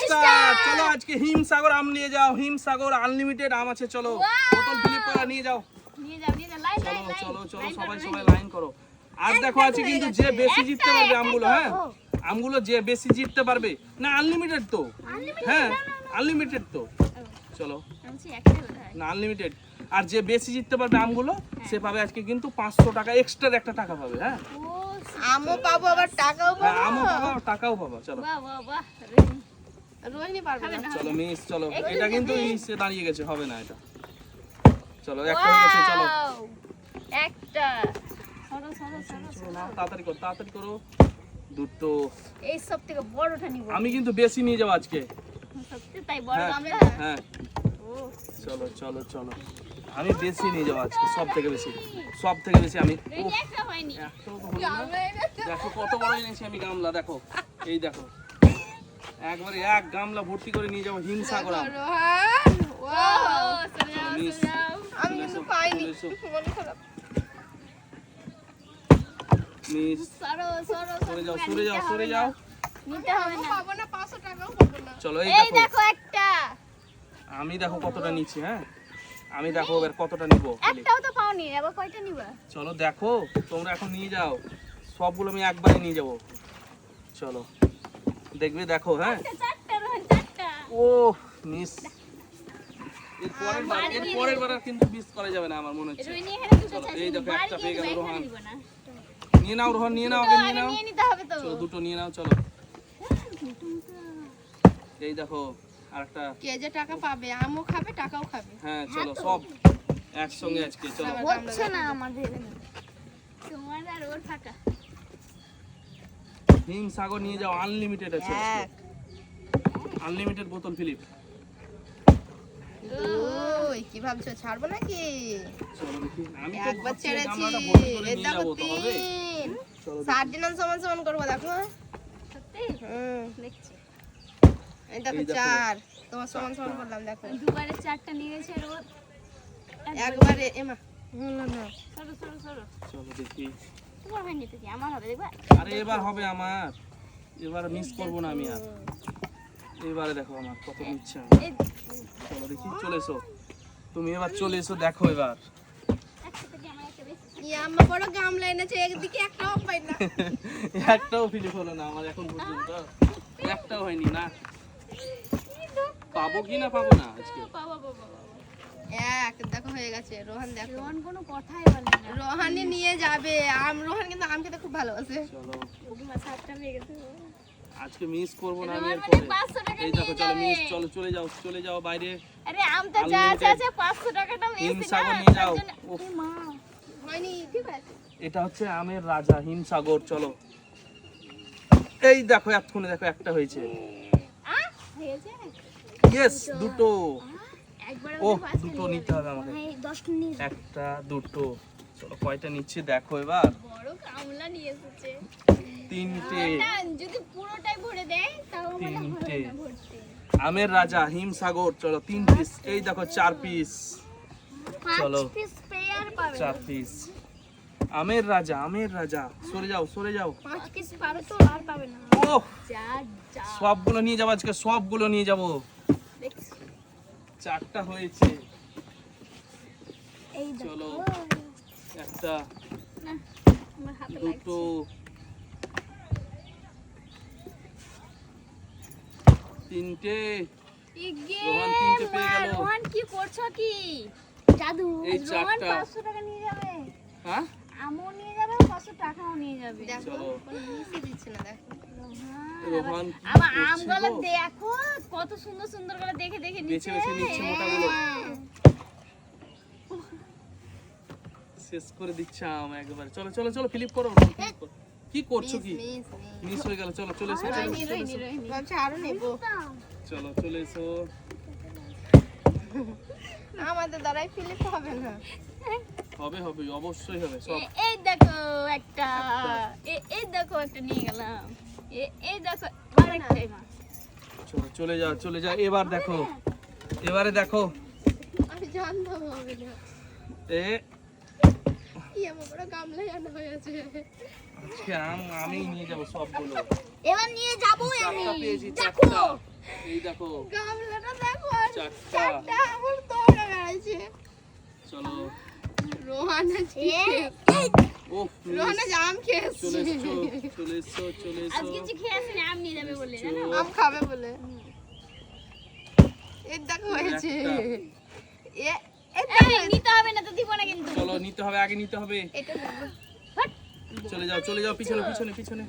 Start. চলো আজকে হিমসাগর আম নিয়ে যাও, হিমসাগর আনলিমিটেড আম আছে। চলো বোতল ফিলিপ করা নিয়ে যাও, লাইন চলো চলো সবাই লাইন করো। আর দেখো আছে কিন্তু যে বেশি জিততে পারবে আমগুলো, হ্যাঁ আমগুলো যে বেশি জিততে পারবে না, আনলিমিটেড তো, হ্যাঁ আনলিমিটেড তো। চলো না আনলিমিটেড, আর যে বেশি জিততে পারবে আমগুলো সে পাবে আজকে কিন্তু 500 টাকা এক্সট্রা একটা টাকা পাবে। হ্যাঁ আমও পাবো আবার টাকাও পাবো। আমও পাবো টাকাও পাবো। চলো রোহিণী পারবে না। চলো মিস, চলো এটা কিন্তু সে দাঁড়িয়ে গেছে, হবে না এটা। চলো একটা হয়ে গেছে, চলো একটা তাড়াতাড়ি করো, তাড়াতাড়ি করো। দুটো এই সব থেকে বড়টা নিব আমি কিন্তু বেশি নিয়ে যাবো আজকে। সত্যি তাই বড় হ্যাঁ, গামলা। হ্যাঁ চলো চলো চলো আমি বেশি নিয়ে যাবো আজকে, সব থেকে বেশি, সব থেকে বেশি আমি। এই একটা হয়নি। একটাও তো হলো না। দেখো কত বড় এনেছি আমি গামলা, দেখো এই দেখো একবারে এক গামলা ভর্তি করে নিয়ে যাবো হিমসাগর আম। রোহান ও ওয়াও, চলে যাও মিস। চলে যাও। আমি কিন্তু পাইনি, চলে এসো। মন খারাপ। মিস সরো সরো সরে যাও, সরে যাও, সরে যাও। নিতে হবে না। পাবো না, 500 টাকাও পাবো না। চলো এই এই দেখো দেখো একটা আমি দেখো কতটা নিচ্ছি। হ্যাঁ আমি দেখো এবার কতটা নিব। একটাও তো পাওনি, আবার কয়টা নিবা? চলো দেখো তোমরা এখন নিয়ে যাও, সবগুলো আমি একবারে নিয়ে যাব। চলো দেখবে, দেখো। হ্যাঁ চারটা রোহন চারটা। ও মিস, এর পরের বার আর কিন্তু মিস করা যাবে না আমার মনে হচ্ছে। রোহিণী এখানে দুটো চলো, চাইছে, এই দেখো বাড়ি একটা নিয়ে পেয়ে গেল নিবো, রোহান। এখানে নিবো না। নিয়ে নাও রোহান, নিয়ে নাও, তো আগে নিয়ে আগে নাও। নিয়ে নিতে হবে তো। চলো দুটো নিয়ে নাও। চলো এই দেখো আরেকটা। কে যে টাকা পাবে, আমও খাবে টাকাও খাবে। হ্যাঁ চলো সব একসঙ্গে আজকে। চলো হচ্ছে না আমাদের তোমার আর ওর ফাঁকা। হিমসাগর নিয়ে যাও, আনলিমিটেড আছে, এক আনলিমিটেড বোতল ফিলিপ। দুই, কি ভাবছো ছাড়বো নাকি? চলো দেখি, আমি তো একবার ভাবছি এই ছেড়েছি, গামলাটা ভর্তি করে এই নিয়ে দেখো যাবো তো হবে। 3। চলো 60 সমান সমান করবো, দেখো। সত্যি দেখছি। এই দেখো এই দেখো। 4, তোমার সমান সমান করলাম, দেখো। দুবারে চারটা নিয়ে গেছে আর ওর একবারে এমা না সরো সরো সরো। চলো দেখি। তোমার হয়নি তো কি আমার হবে দেখবা। আরে এবার হবে আমার, এবার মিস করবো না আমি আর। এবারে দেখো আমার কত নিচ্ছে আমি। এই চলো দেখি, চলে এসো তুমি এবার, চলে এসো দেখো এবার। একটা থেকে আমার একটা বেশি। ইয়া আম্মা বড় গামলা এনেছে, একদিকে একটাও পাই না। একটাও ফিলিপ হলো না আমার এখন পর্যন্ত, একটাও হয়নি না। পাবো কি না পাবো না আজকে। বাবা বাবা এক দেখো হয়ে গেছে। রোহান দেখো, রোহন কোনো কথাই বলে না। রোহানি নিয়ে যাবে আম। রোহান কিন্তু আম খেতে খুব ভালোবাসে। চলো ওগুলো সাতটা হয়ে গেছে। আজকে মিস করবো না আমি রোহান এরপরে। মানে 500 টাকা এই দেখো নিয়ে চলো যাবে। মিস, চলো চলে যাও, চলে যাও বাইরে। আরে আমটা যা আছে আছে 500 টাকাটা মিস না। হিমসাগর নিয়ে যাও। উফ, মা হয়নি, ঠিক আছে। এটা হচ্ছে আমের রাজা হিমসাগর। চলো এই দেখো এতক্ষণে দেখো একটা হয়েছে। হয়েছে ইয়েস দুটো। একবার ও দুটো নিতে হবে আমাকে, 10টা নিয়ে একটা দুটো। চলো কয়টা নিচ্ছে দেখো এবার। বড় কামলা নিয়ে এসেছে। 3টে। না যদি পুরোটাই ভরে দেয় তাও মানে তিনটে। হবে না ভরতে। আমের রাজা হিমসাগর। চলো 3 পিস, এই দেখো 4 পিস। চলো 5 পিস পেয়ার পাবে। 4 পিস। আমের রাজা, আমের রাজা। সরে যাও, সরে যাও। 5 পিস পাবে তো আর পাবে না। ও যা যা সবগুলো নিয়ে যাবো আজকে, সবগুলো নিয়ে যাবো। দেখছি 4টা হয়েছে। এই চলো দেখো একটা না আমার হাতে দুটো লাগছে। 3টে। ইগে রোহান 3টে পেয়ে গেল। রোহান কি করছো কি জাদু। এই রোহান 4টা। 500 টাকা নিয়ে যাবে। হ্যাঁ আমও নিয়ে যাবে 500 টাকাও নিয়ে যাবে। দেখো চলো। কোনো মিসই দিচ্ছে না, দেখো। রোহান কি আমার করছে আমগুলো গো? দেখো কত সুন্দর সুন্দর করে দেখে দেখে বেছে নিচ্ছে। বেছে নিচ্ছে মোটাগুলো। হ্যাঁ। শেষ করে দিচ্ছে আম একবার। চলো চলো চলো ফিলিপ করো, ফিলিপ করো। কি করছো কি? মিস মিস হয়ে গেল। চলো চলে এসো, চলে রোহিণী, এসো, চলে রোহিণী, এসো। রোহিণী। ভাবছি আরো নেবো। চলো চলে এসো। আমাদের দ্বারাই ফিলিপ হবে না। হবে হবে অবশ্যই হবে সব। এই দেখো একটা এই দেখো একটা নিয়ে গেলাম। এই দেখো আরেকটা মা। চলো চলে যাও, চলে যাও। এবার দেখো, এবারে দেখো। আমি জানতাম হবে না। এ কি আমার বড় গামলাই আনা হয়েছে। আজকে আম আমিই নিয়ে যাবো সবগুলো। এবার নিয়ে যাবো আমি। চারটা পেয়েছি, দেখো চারটা। এই দেখো গামলাটা দেখো আর চারটা। চারটা আমার দৌড়ে বেড়াইছে। চলো রোহান আজকে ও রোহান আজ আম খেয়েছে। চলে এসছো চলে এসছো চলে এসছো আজকে কিছু খেয়ে আসেনি, আম নিয়ে যাবে বলে জানো? আম খাবে বলে। এই দেখো হয়েছে। এই, নিতে হবে না তো, দিব না কিন্তু। চলো নিতে হবে, আগে নিতে হবে। এটা দেখো। চলে যাও পিছনে পিছনে পিছনে।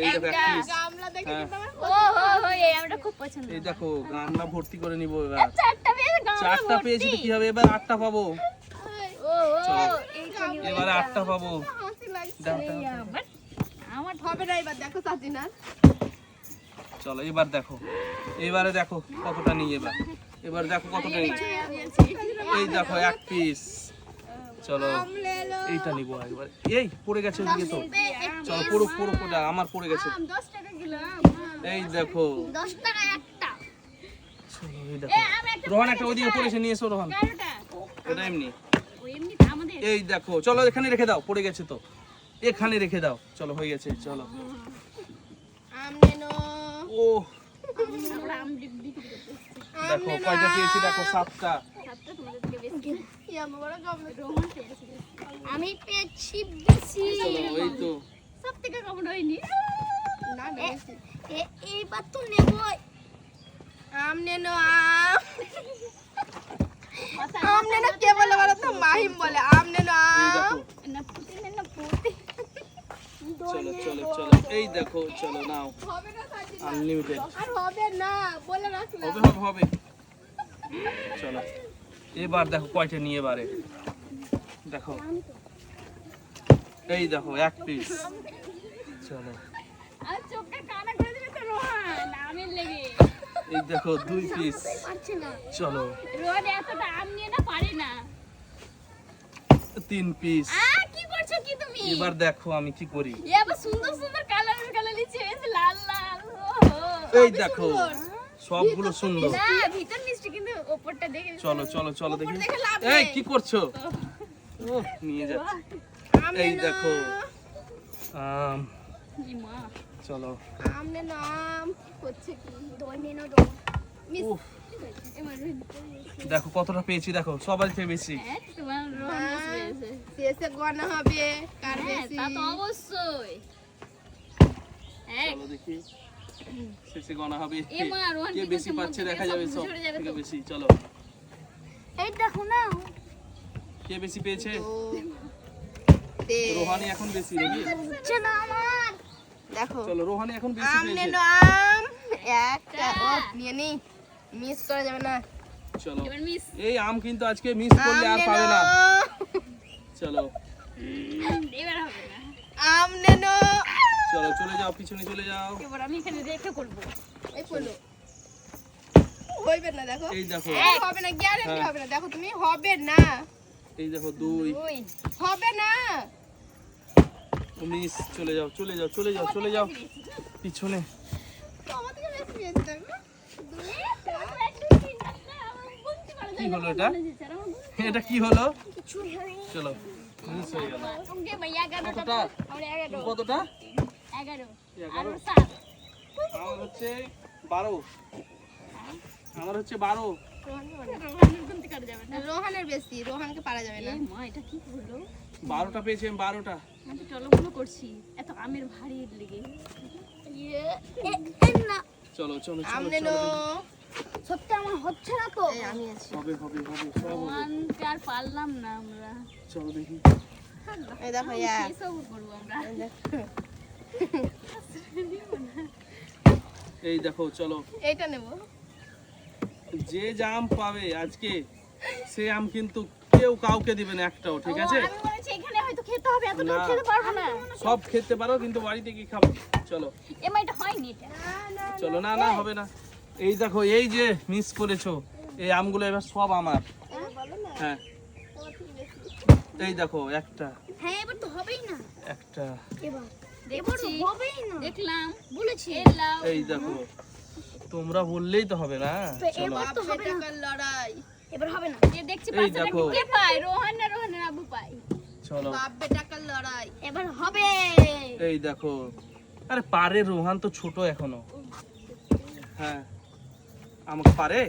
এই দেখো এক পিস। গামলা দেখে হ্যাঁ। কিন্তু আমার ও হো হো, এই আমটা খুব পছন্দ। এই দেখো গামলা ভর্তি করে নিব এবার। চারটা পেয়েছে, গামলা চারটা ভর্তি। পেয়েছি তো কি হবে, এবার 8টা পাবো। ও ও, চলো। এইটা নিব। এবারে 8টা পাবো। হাসি লাগছে। দাও, দাও। এই আমার আমার হবে না এবার দেখো সাজিনা। চলো এবার দেখো, এবারে দেখো কতটা নিই এবার। এবার দেখো কতটা নিই। এই দেখো এক পিস। চলো আম লে লো। এইটা নিবো একবার। এই পড়ে গেছে ওদিকে তো। চলো পুরো পুরো পুরো আমার পড়ে গেছে। আম 10 টাকা কিলো আম। এই দেখো 10 টাকা একটা। চলো এই দেখো এই আম একটা রোহান একটা ওইদিকে পড়েছে, নিয়ে এসো রোহান। 11টা। ওটা এমনি। ও এমনি তো আমাদের। এই দেখো চলো এখানে রেখে দাও, পড়ে গেছে তো এখানে রেখে দাও। চলো হয়ে গেছে চলো। আম নে নো। ও আমরা আম বিক্রি করতে। আম দেখো নে নো। কয়টা পেয়েছি দেখো 7টা। সাতটা তোমাদের থেকে বেশি। কি আম বড় গামলা। রোহন পেয়েছে। আমি পেয়েছি বেশি। চলো এই তো সব থেকে কম হয়নি। না না বেশি। এইবার তো নেব। আম নে নো আম। আম নে নো কে বলে বলো তো? মাহিম বলে আম নে নো এই আম। দেখো না পুঁতি না পুঁতি। চলো চলো চলো এই দেখো চলো নাও হবে না সাজিনা। আনলিমিটেড। আর হবে না বলে রাখলাম। হবে হবে হবে। চলো এবার দেখো কয়টা নিয়ে এবারে দেখো। এই দেখো এক পিস। চলো আর চোখটা কানা করে দিবে তো রোহন আমের লেগে। এই দেখো 2 পিস। পারছি না। চলো রোহন এতটা আম নিয়ে না পারে না। 3 পিস। কি করছো কি তুমি? এবার দেখো আমি কি করি। এ আবার সুন্দর সুন্দর কালার লিচি হয়েছে, লাল লাল। ওহো। এই দেখো সবগুলো সুন্দর। না ভিতর মিষ্টি কিন্তু উপরটা দেখে। চলো চলো চলো দেখি। দেখে লাভ এই নেই। কি করছো? ও নিয়ে যাচ্ছে। আম এই নে নো। দেখো আম। ই মা। চলো আম নে নো আম। হচ্ছে কি? দই মেনো দো। মিস। উফ এবার দেখো কতটা পেয়েছি দেখো, সবার থেকে বেশি। হ্যাঁ তোমার রোহন পেয়েছে। শেষে গনা হবে কার হ্যাঁ বেশি। তা তো অবশ্যই। এক চলো দেখি শেষে গণা হবে এ মা, রোহন কে কি বেশি করছে? পাচ্ছে মুখ দেখা থেকে যাবে, সব সব ঝরে যাবে থেকে তো। বেশি। চলো এই দেখো না। কে বেশি পেয়েছে? দে। রোহানি এখন বেশি নাকি? হচ্ছে না আমার। দেখো চলো রোহানি এখন বেশি আম নে পেয়েছে। নো আম। একটা ও নিয়ে নি। মিস করা যাবে না। চলো এবার মিস। এই আম কিন্তু আজকে মিস করলে আর নে পাবে নো। না। চলো এবার হবে না। আম নে নো। চলো চলে যাও পিছনে চলে যাও। এবার আমি এখানে রেখে করবো। এই পড়লো। হইবে না দেখো। এই দেখো হবে না গ্যারান্টি হ্যাঁ। হবে না। দেখো তুমি হবে না। এই দেখো 2 ওই হবে না। মিস। চলে যাও চলে যাও চলে যাও চলে যাও পিছনে। তো আমাদের বেশি পেয়েছে দেখো। কি হলো এটা? এটা কি হলো? চলো মিস হয়ে গেল। কতটা? কতটা? 11। আমার হচ্ছে 12। আমার হচ্ছে 12। রোহানের বেশি। রোহানকে পারা যাবে না। 12টা পেয়েছি আমি 12টা। করছি এত আমের ভারী লেগে। চলো চলো আম চলো নে নো। চলো সত্যি আমার হচ্ছে না তো। এই আমি আছি। হবে হবে হবে সব হবে। রোহানকে আর পারলাম না আমরা। চলো দেখি। এই দেখো ইয়া। এসব করবো আমরা। এই দেখো চলো এইটা নেব। যে জাম পাবে আজকে সে আম কিন্তু কেউ কাউকে দিবে না একটাও, ঠিক ও, আছে? আমি বলেছি এখানে হয়তো খেতে হবে, এতটা না। খেতে পারবো না। সব খেতে পারো কিন্তু বাড়িতে কি খাবো। চলো এমা এটা হয়নি এটা। চলো না না হবে না। এই দেখো এই যে মিস করেছো এই আমগুলো এবার সব আমার। হ্যাঁ এই দেখো একটা হ্যাঁ এবার তো হবেই না। একটা এবার দেখছি হবেই না। দেখলাম বলেছি এলাও। এই দেখো তোমরা বললেই তো হবে না। চলো এবার তো বাপ হবে না। বেটাকার লড়াই। এবার হবে না। যে দেখছি এই পাঁচটা দেখো। কে পায়? রোহান না রোহানের আব্বু পায়। চলো বাপ বেটাকার লড়াই। এবার হবে। এই দেখো আরে পারে রোহান তো ছোট এখনো। হ্যাঁ আমাকে পারে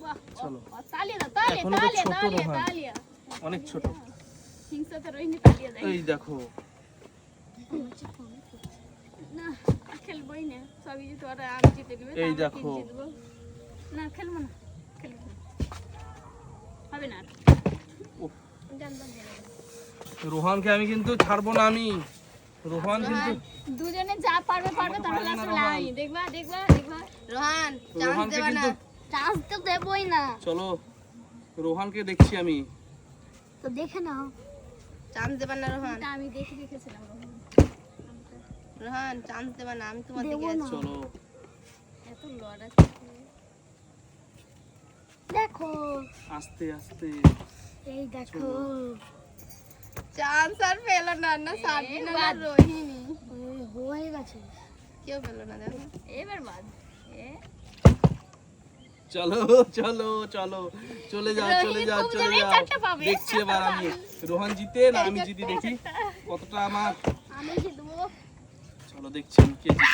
বাহ, চলো। ও, তালিয়া দাও, তালিয়া, এখনো তো তালিয়া, ছোট তালিয়া, রোহান। তালিয়া। অনেক ছোট। হিংসাতে রোহিণী তালিয়া দেয়। এই দেখো না, আর খেলবোই না। সবই যদি ওরা আমি জিতে নেবে, এই তাহলে দেখো। কি জিতবো? না, খেলবো না, খেলবো না। হবে না আর। উফ, রোহানকে আমি কিন্তু ছাড়বো না আমি। রোহান কিন্তু দুজনে যা পারবে পারবে, আমাকে তাহলে পারবে না আসলে রোহান। আমি। দেখবা, দেখবা, দেখবা। রোহান চান্স রোহানকে দেবে না। কিন্তু চান্স তো দেবই না। চলো রোহানকে দেখছি আমি। তো দেখে নাও। চান্স দেবে না রোহান। এটা আমি দেখে রেখেছিলাম। রোহান চান্স দেবে না, আমি তোমার দেবো দিকে না। আছি। চলো এত লড়া আছে। দেখো, আস্তে আস্তে। এই দেখো। চান্স আর পেলো না, না সাবিনা না বাদ। রোহিণী। হয়ে গেছে। কেউ পেলো না দেখো। এবার বাদ। চলো চলো চলো চলে যাও চলে রোহিণী যাও খুব চলে জানে যাও। চারটা পাবে। দেখছি এবার আমি রোহান জিতে না আমি জিতি, দেখি কতটা আমার। আমি জিতবো। চলো দেখছি আমি কে জিতছে।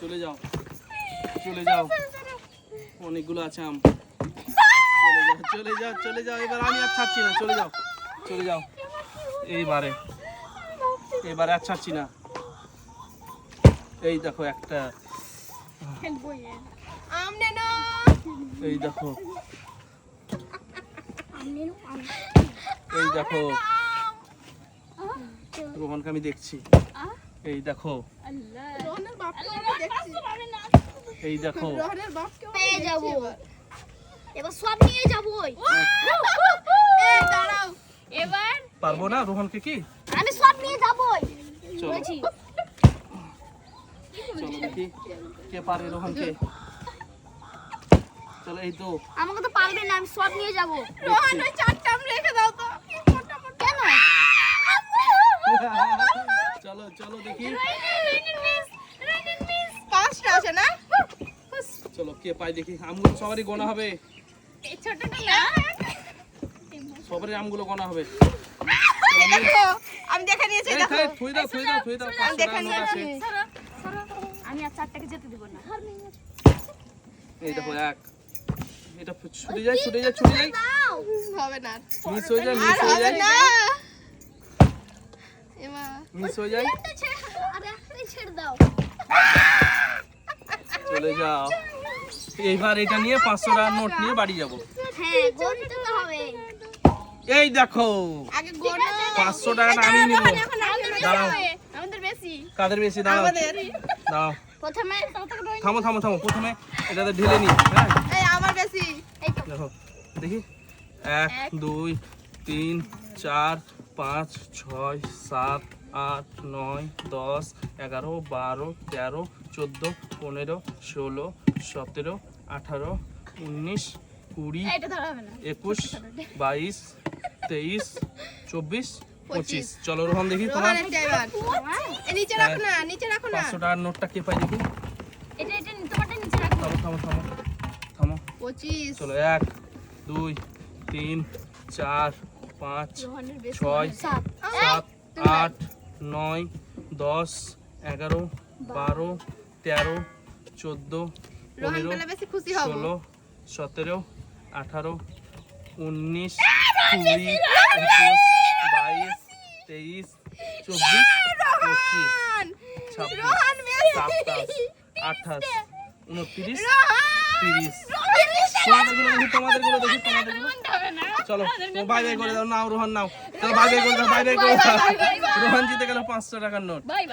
চলে যাও চলে যাও, অনেকগুলো আছে আম। চলে যাও চলে যাও চলে যাও, এবার আমি আর ছাড়ছি না। চলে যাও চলে যাও। এইবারে এবারে আর ছাড়ছি না। এই দেখো একটা, খেলবোই না। আম নেন। এই দেখো আমি এই দেখো রোহানকে আমি দেখছি। এই দেখো আল্লাহ। রোহানের বাপকে আল্লাহ, আমি দেখছি। পারবে না। এই দেখো রোহানের বাপকে আমি পেয়ে দেখছি যাবো। এবার। এবার সব নিয়ে যাবোই। এই দাঁড়াও। এবার পারবো না রোহানকে কি? আমি সব নিয়ে যাবোই। চলো বলছি চলো দেখি কে পারে রোহানকে। চলো এই তো আমাকে তো পারবে না, আমি সব নিয়ে যাবো। রোহান ওই চারটা আম রেখে দাও তো। কেন? চলো চলো দেখি পাঁচটা আছে না? চলো কে পায় দেখি। আমগুলো সবারই গোনা হবে, এই ছোটটা না। সবারই আমগুলো গোনা হবে। এই দেখো, আমি দেখে নিয়েছি এই, দেখো। এই, থুই দাও থুই দাও থুই দাও, 500 দেখে টাকার নোট আছে। নিয়েছি। সরো, সরো। আমি আর চারটাকে যেতে দিব না। এই দেখো এক, এটা ছুটে যায় ছুটে যায় ছুটে যায়, হবে না। মিস হয়ে যায় আর মিস হয়ে হবে যায় না। এমা মিস হয়ে যায়। আরে আরে ছেড়ে দাও। চলে যাও। এইবার এটা নিয়ে 500 টাকার নোট নিয়ে বাড়ি যাব। হ্যাঁ, গুনতে তো হবে। এই দেখো আগে গোনো। 500 টাকাটা আমি নিব। দাঁড়াও, আমাদের বেশি। কাদের বেশি? দাঁড়াও আমাদের। দাঁড়াও, প্রথমে থামো থামো থামো, প্রথমে এটাতে ঢেলে নি। হ্যাঁ এই আমার বেশি। এই তো দেখো দেখি 1 2 3 4 5 6 7 8 9 10 11 12 13 14 15 16 17 18 19 20 এটা ধরা হবে না। 21 22 23 24 25। চলো রোহন দেখি তোমার রোহান একটা এবার। এই নিচে রাখো না, নিচে রাখো না। 500 টাকার নোটটা কে পাই দেখি। এটা তোমারটা নিচে রাখো। থামো থামো থামো থামো। 25। চলো 1 2 3 4 5 রোহনের বেশি। 6 সাত। 7 8 9 10 11 12 13 14 রোহান 15 পেলে বেশি খুশি হব। 16 17 18 19 20 21 22 23 24 25 26 রোহান বেশি। 27 28 29 রোহান 30। তোমাদেরগুলো দেখি তোমাদেরগুলো। চলো বাই বাই করে দাও। নাও রোহন নাও, চলো বাই বাই করে দাও বাই বাই করে দাও। রোহন জিতে গেল 500 টাকার নোট। Bye bye.